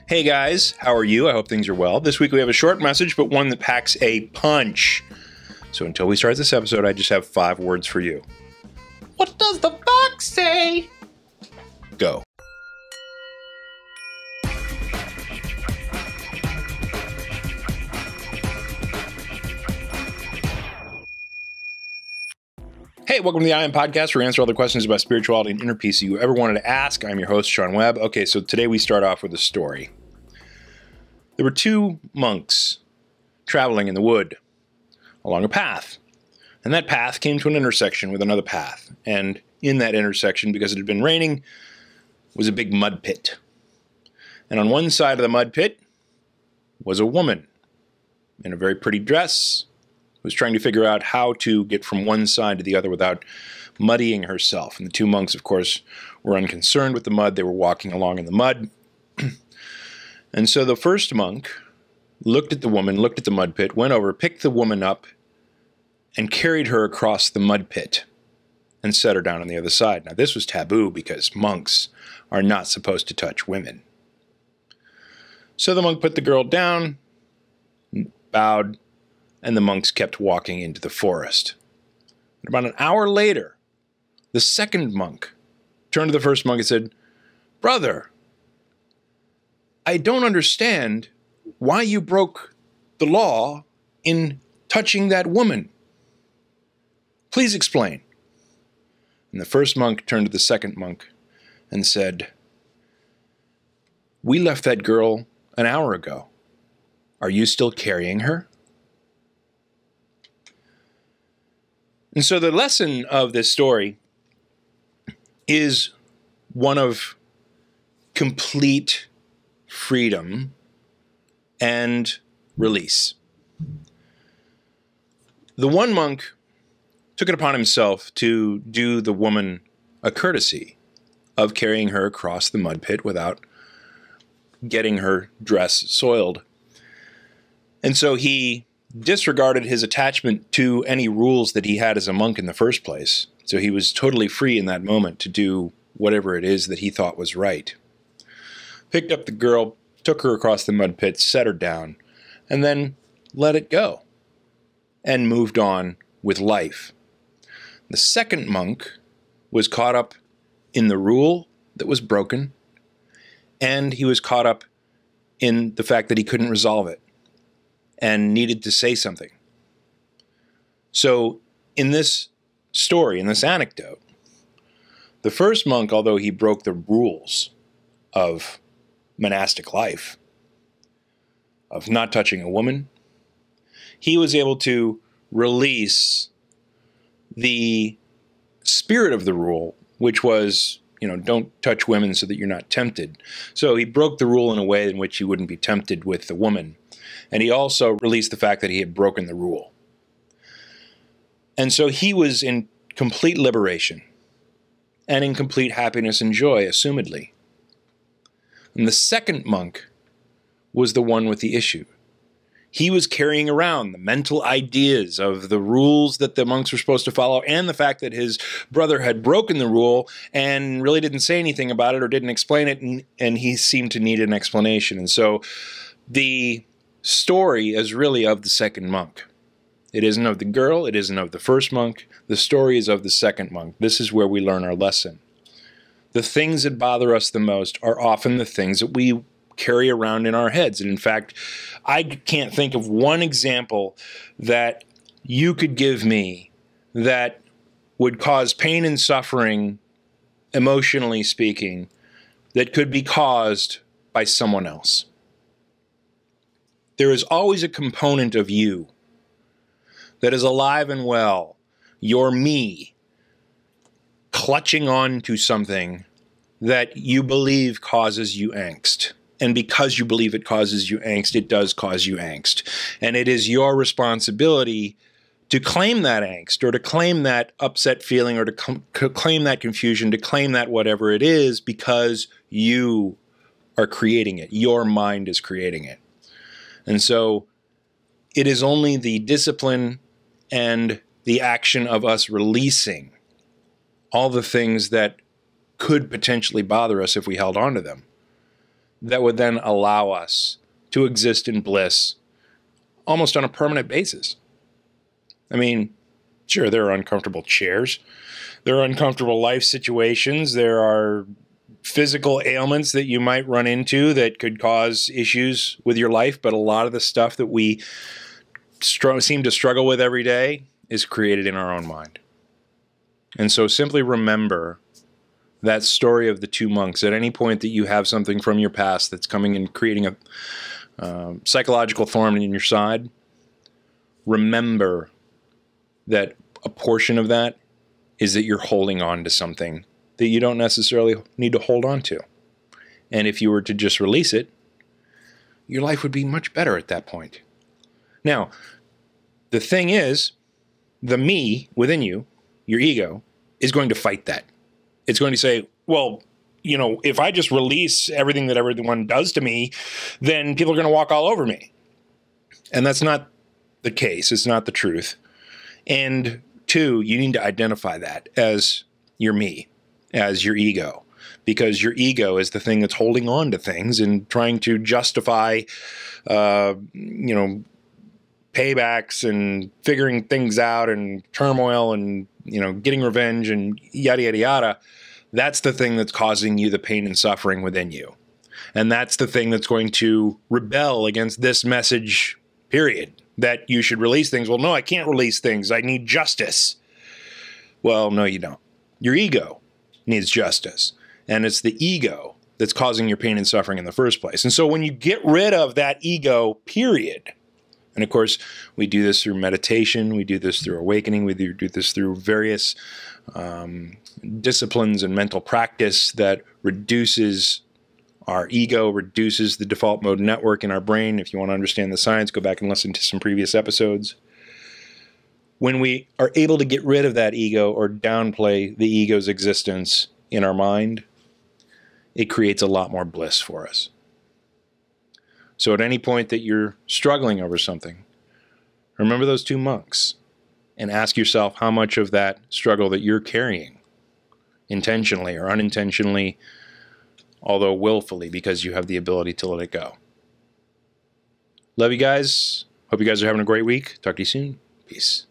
Hey guys, how are you? I hope things are well. This week we have a short message, but one that packs a punch. So until we start this episode, I just have 5 words for you. What does the fox say? Go. Hey, welcome to the I Am Podcast, where we answer all the questions about spirituality and inner peace you ever wanted to ask. I'm your host, Sean Webb. Okay, so today we start off with a story. There were 2 monks traveling in the wood along a path. And that path came to an intersection with another path. And in that intersection, because it had been raining, was a big mud pit. And on one side of the mud pit was a woman in a very pretty dress, who was trying to figure out how to get from one side to the other without muddying herself. And the 2 monks, of course, were unconcerned with the mud. They were walking along in the mud. And so the first monk looked at the woman, looked at the mud pit, went over, picked the woman up, and carried her across the mud pit and set her down on the other side. Now, this was taboo because monks are not supposed to touch women. So the monk put the girl down, bowed, and the monks kept walking into the forest. And about an hour later, the second monk turned to the first monk and said, "Brother, I don't understand why you broke the law in touching that woman. Please explain." And the first monk turned to the second monk and said, "We left that girl an hour ago. Are you still carrying her?" And so the lesson of this story is one of complete freedom and release. The one monk took it upon himself to do the woman a courtesy of carrying her across the mud pit without getting her dress soiled. And so he disregarded his attachment to any rules that he had as a monk in the first place. So he was totally free in that moment to do whatever it is that he thought was right. Picked up the girl, took her across the mud pit, set her down, and then let it go, and moved on with life. The second monk was caught up in the rule that was broken, and he was caught up in the fact that he couldn't resolve it and needed to say something. So in this story, in this anecdote, the first monk, although he broke the rules of monastic life, of not touching a woman, he was able to release the spirit of the rule, which was, don't touch women so that you're not tempted. So he broke the rule in a way in which he wouldn't be tempted with the woman. And he also released the fact that he had broken the rule. And so he was in complete liberation and in complete happiness and joy, assumedly. And the second monk was the one with the issue. He was carrying around the mental ideas of the rules that the monks were supposed to follow and the fact that his brother had broken the rule and really didn't say anything about it or didn't explain it, and he seemed to need an explanation. And so the story is really of the second monk. It isn't of the girl, it isn't of the first monk. The story is of the second monk. This is where we learn our lesson. The things that bother us the most are often the things that we carry around in our heads. And in fact, I can't think of one example that you could give me that would cause pain and suffering, emotionally speaking, that could be caused by someone else. There is always a component of you that is alive and well, your me, clutching on to something that you believe causes you angst. And because you believe it causes you angst, it does cause you angst. And it is your responsibility to claim that angst, or to claim that upset feeling, or to claim that confusion, to claim that whatever it is, because you are creating it. Your mind is creating it. And so it is only the discipline and the action of us releasing all the things that could potentially bother us if we held on to them that would then allow us to exist in bliss almost on a permanent basis. I mean, sure, there are uncomfortable chairs. There are uncomfortable life situations. There are physical ailments that you might run into that could cause issues with your life. But a lot of the stuff that we seem to struggle with every day is created in our own mind. And so simply remember that story of the two monks. At any point that you have something from your past that's coming and creating a psychological thorn in your side, remember that a portion of that is that you're holding on to something that you don't necessarily need to hold on to. And if you were to just release it, your life would be much better at that point. Now, the thing is, the me within you, your ego, is going to fight that. It's going to say, well, you know, if I just release everything that everyone does to me, then people are going to walk all over me. And that's not the case. It's not the truth. And two, you need to identify that as your me, as your ego, because your ego is the thing that's holding on to things and trying to justify, paybacks and figuring things out and turmoil and, getting revenge and yada, yada, yada. That's the thing that's causing you the pain and suffering within you. And that's the thing that's going to rebel against this message, period, that you should release things. Well, no, I can't release things. I need justice. Well, no, you don't. Your ego needs justice. And it's the ego that's causing your pain and suffering in the first place. And so when you get rid of that ego, period, and of course, we do this through meditation, we do this through awakening, we do this through various disciplines and mental practice that reduces our ego, reduces the default mode network in our brain. If you want to understand the science, go back and listen to some previous episodes. When we are able to get rid of that ego or downplay the ego's existence in our mind, it creates a lot more bliss for us. So at any point that you're struggling over something, remember those two monks and ask yourself how much of that struggle that you're carrying, intentionally or unintentionally, although willfully, because you have the ability to let it go. Love you guys. Hope you guys are having a great week. Talk to you soon. Peace.